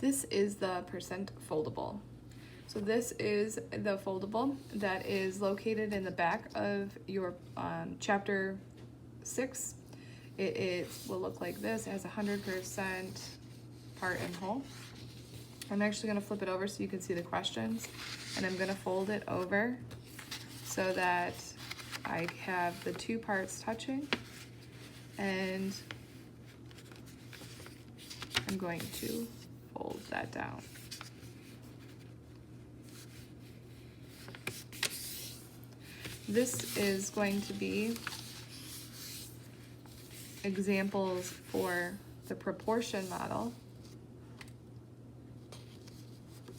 This is the percent foldable. So this is the foldable that is located in the back of your chapter 6. It will look like this. It has 100% part and whole. I'm actually going to flip it over so you can see the questions, and I'm going to fold it over so that I have the two parts touching, and I'm going to fold that down. This is going to be examples for the proportion model.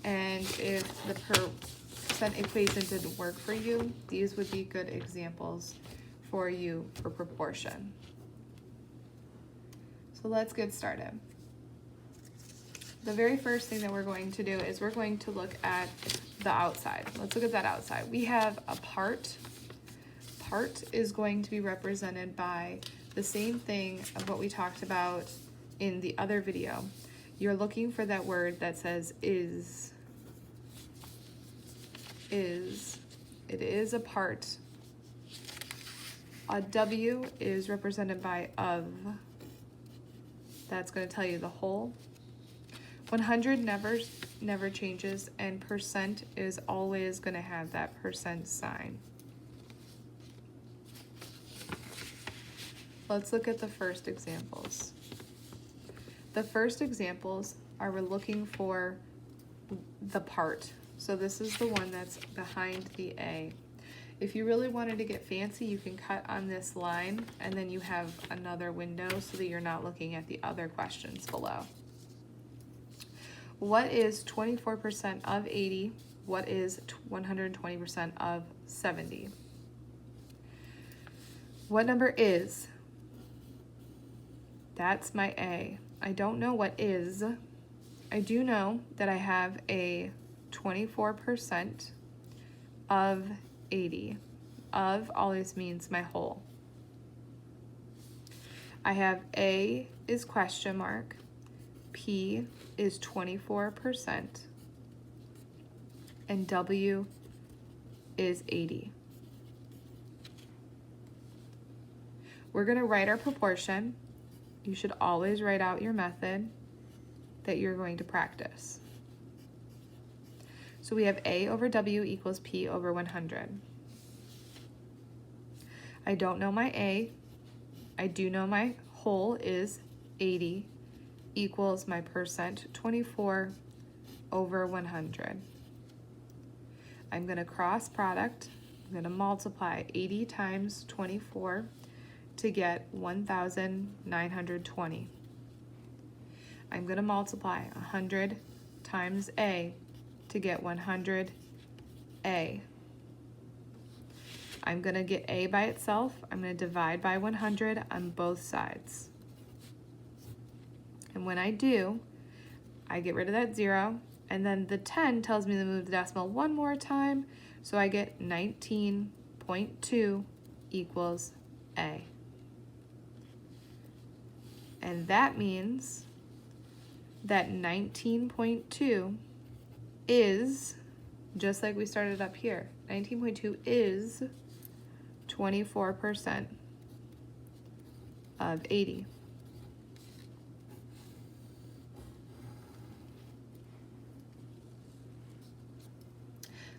And if the percent equation didn't work for you, these would be good examples for you for proportion. So let's get started. The very first thing that we're going to do is we're going to look at the outside. Let's look at that outside. We have a part. Part is going to be represented by the same thing of what we talked about in the other video. You're looking for that word that says is. It is a part. A W is represented by of. That's going to tell you the whole. 100 never changes, and percent is always going to have that percent sign. Let's look at the first examples. The first examples are we're looking for the part. So this is the one that's behind the A. If you really wanted to get fancy, you can cut on this line, and then you have another window so that you're not looking at the other questions below. What is 24% of 80? What is 120% of 70? What number is? That's my A. I don't know what is. I do know that I have a 24% of 80. Of always means my whole. I have A is question mark. P is 24%. And W is 80. We're going to write our proportion. You should always write out your method that you're going to practice. So we have A over W equals P over 100. I don't know my A. I do know my whole is 80 equals my percent 24 over 100. I'm going to cross product. I'm going to multiply 80 times 24 to get 1,920. I'm going to multiply 100 times A to get 100 A. I'm going to get A by itself. I'm going to divide by 100 on both sides. And when I do, I get rid of that 0, and then the 10 tells me to move the decimal one more time, so I get 19.2 equals A. And that means that 19.2 is, just like we started up here, 19.2 is 24% of 80.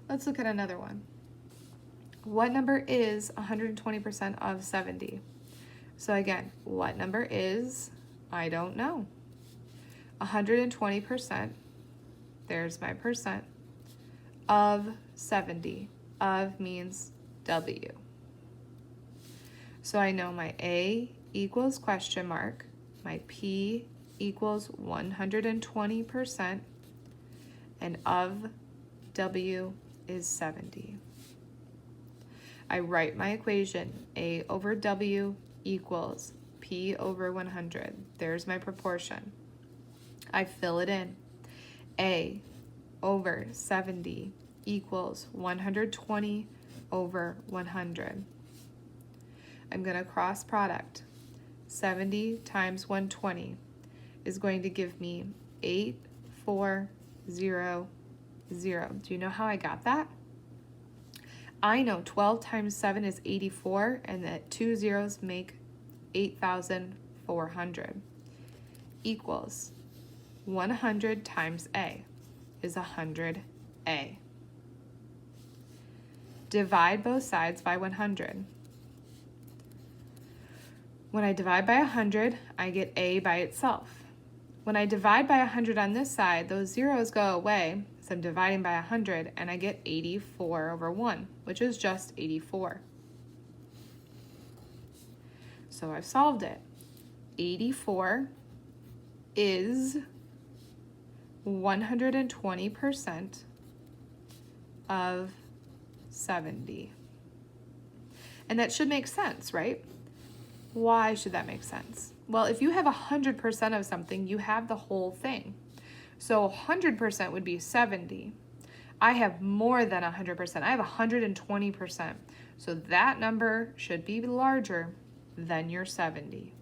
Let's look at another one. What number is 120% of 70? So again, what number is, I don't know. 120%, there's my percent, of 70. Of means W. So I know my A equals question mark, my P equals 120%, and of W is 70. I write my equation, A over W equals P over 100. There's my proportion. I fill it in. A over 70 equals 120 over 100. I'm going to cross product. 70 times 120 is going to give me 8 4, 0, 0. Do you know how I got that? I know 12 times 7 is 84, and that 2 zeros make 8,400 equals 100 times A is 100A. Divide both sides by 100. When I divide by 100, I get A by itself. When I divide by 100 on this side, those zeros go away, so I'm dividing by 100, and I get 84 over 1, which is just 84. So I've solved it. 84 is 120% of 70. And that should make sense, right? Why should that make sense? Well, if you have 100% of something, you have the whole thing. So 100% would be 70. I have more than 100%. I have 120%. So that number should be larger than your 70.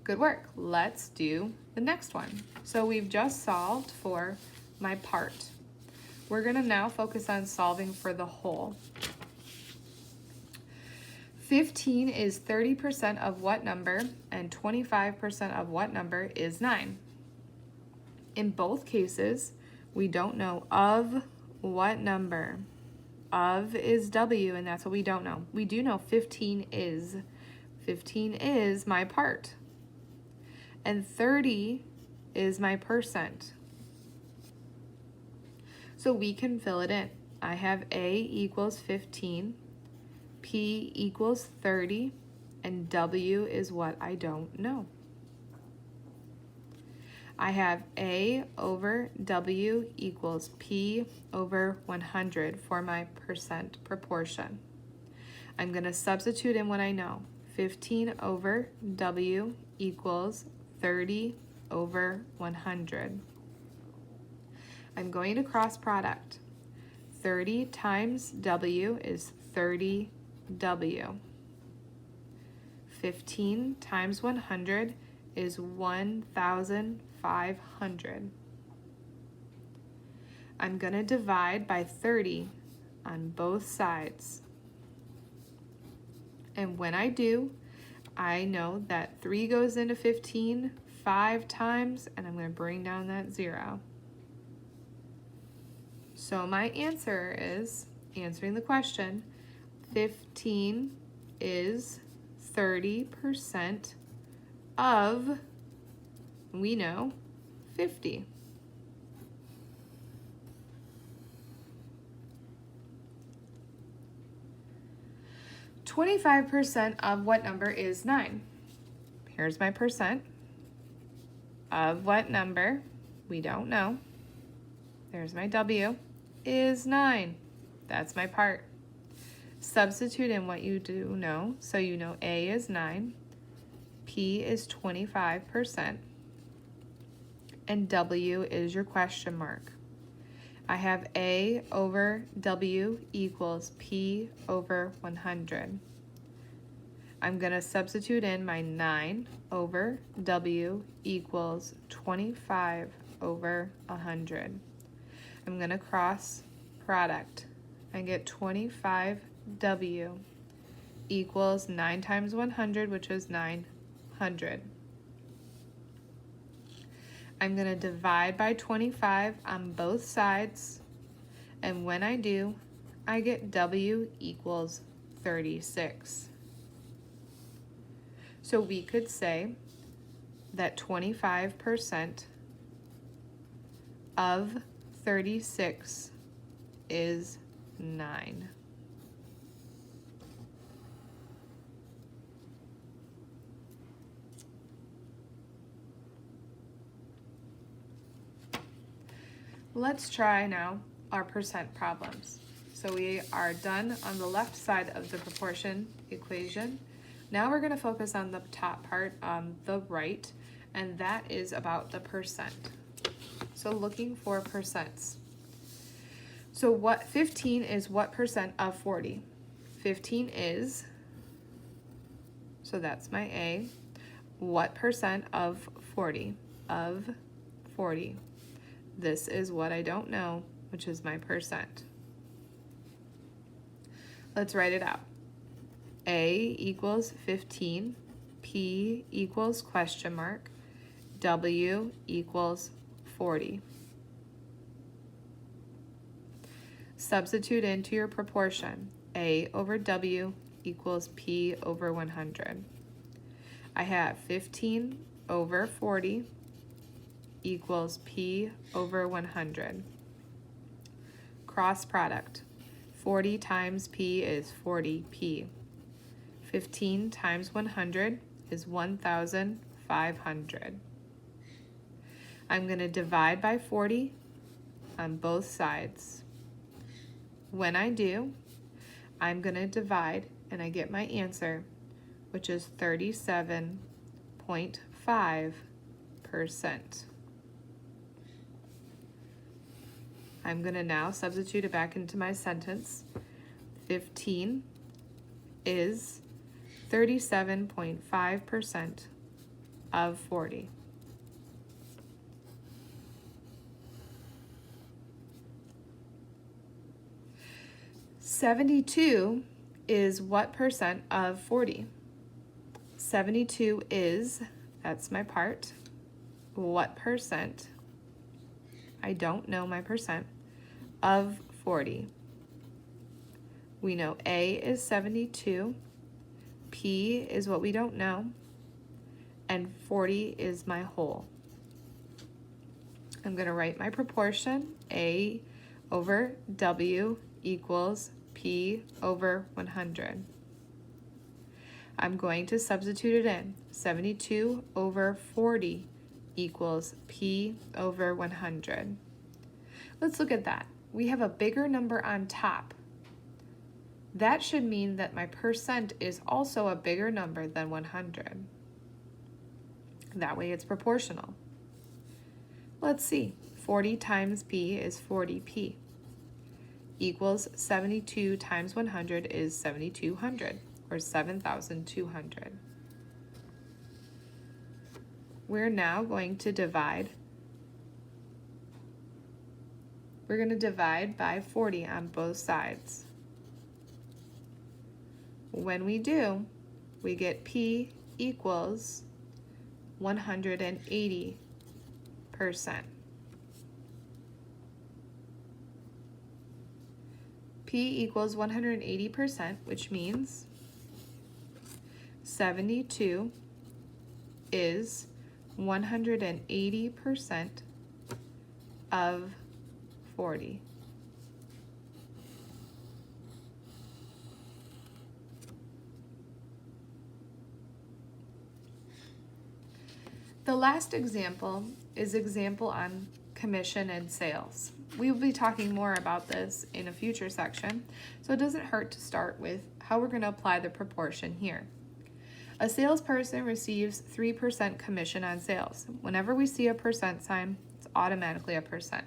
Good work. Let's do the next one. So we've just solved for my part. We're going to now focus on solving for the whole. 15 is 30% of what number, and 25% of what number is 9. In both cases, we don't know of what number. Of is W, and that's what we don't know. We do know 15 is. 15 is my part. And 30 is my percent. So we can fill it in. I have A equals 15. P equals 30, and W is what I don't know. I have A over W equals P over 100 for my percent proportion. I'm going to substitute in what I know. 15 over W equals 30 over 100. I'm going to cross product. 30 times W is 30 W. 15 times 100 is 1,500. I'm going to divide by 30 on both sides. And when I do, I know that 3 goes into 15 5 times, and I'm going to bring down that 0. So my answer is, answering the question, 15 is 30% of, we know, 50. "25% of what number is 9? Here's my percent. Of what number? We don't know. There's my W. Is 9. That's my part. Substitute in what you do know. So you know A is 9, P is 25%, and W is your question mark. I have A over W equals P over 100. I'm going to substitute in my 9 over W equals 25 over 100. I'm going to cross product. I get 25W equals 9 times 100, which is 900. I'm going to divide by 25 on both sides, and when I do, I get W equals 36. So we could say that 25% of 36 is 9. Let's try now our percent problems. So we are done on the left side of the proportion equation. Now we're going to focus on the top part on the right, and that is about the percent. So looking for percents. So what 15 is what percent of 40? 15 is, so that's my A. What percent of 40 of 40. This is what I don't know, which is my percent. Let's write it out. A equals 15, P equals question mark, W equals 40. Substitute into your proportion. A over W equals P over 100. I have 15 over 40 equals P over 100. Cross product. 40 times P is 40P. 15 times 100 is 1,500. I'm going to divide by 40 on both sides. When I do, I'm going to divide and I get my answer, which is 37.5%. I'm going to now substitute it back into my sentence. 15 is 37.5% of 40. $72 is what percent of 40? 72 is, that's my part, what percent, I don't know my percent, of 40. We know A is 72, P is what we don't know, and 40 is my whole. I'm going to write my proportion, A over W equals P over 100. I'm going to substitute it in. 72 over 40 equals P over 100. Let's look at that. We have a bigger number on top. That should mean that my percent is also a bigger number than 100. That way it's proportional. Let's see. 40 times P is 40P. Equals 72 times 100 is 7,200, or 7,200. We're now going to divide. We're going to divide by 40 on both sides. When we do, we get P equals 180%. P equals 180%, which means 72 is 180% of 40. The last example is example on commission and sales. We will be talking more about this in a future section, so it doesn't hurt to start with how we're going to apply the proportion here. A salesperson receives 3% commission on sales. Whenever we see a percent sign, it's automatically a percent.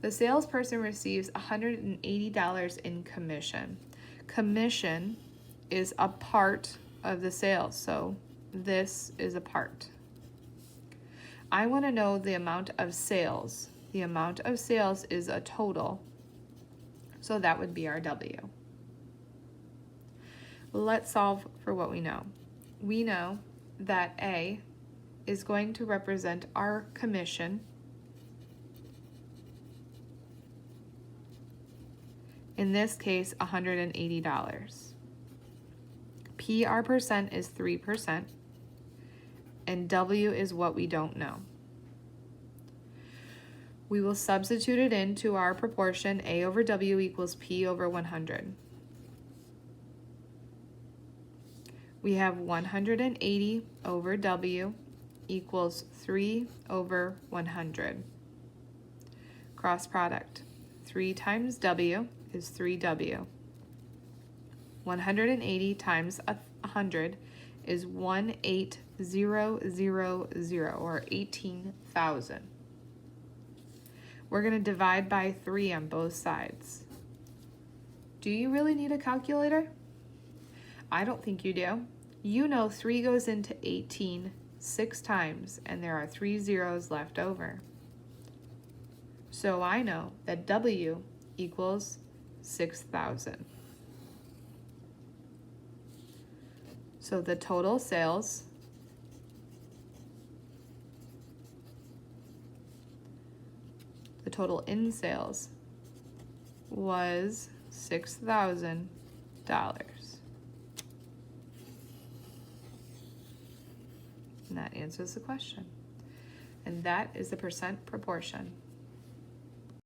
The salesperson receives $180 in commission. Commission is a part of the sales, so this is a part. I want to know the amount of sales. The amount of sales is a total, so that would be our W. Let's solve for what we know. We know that A is going to represent our commission. In this case, $180. P, our percent, is 3%, and W is what we don't know. We will substitute it into our proportion. A over W equals P over 100. We have 180 over W equals 3 over 100. Cross product. 3 times W is 3W. 180 times 100 is 18000, or 18,000. We're going to divide by 3 on both sides. Do you really need a calculator? I don't think you do. You know 3 goes into 18 6 times and there are 3 zeros left over. So I know that W equals 6,000. So the total sales in sales was $6,000. And that answers the question. And that is the percent proportion.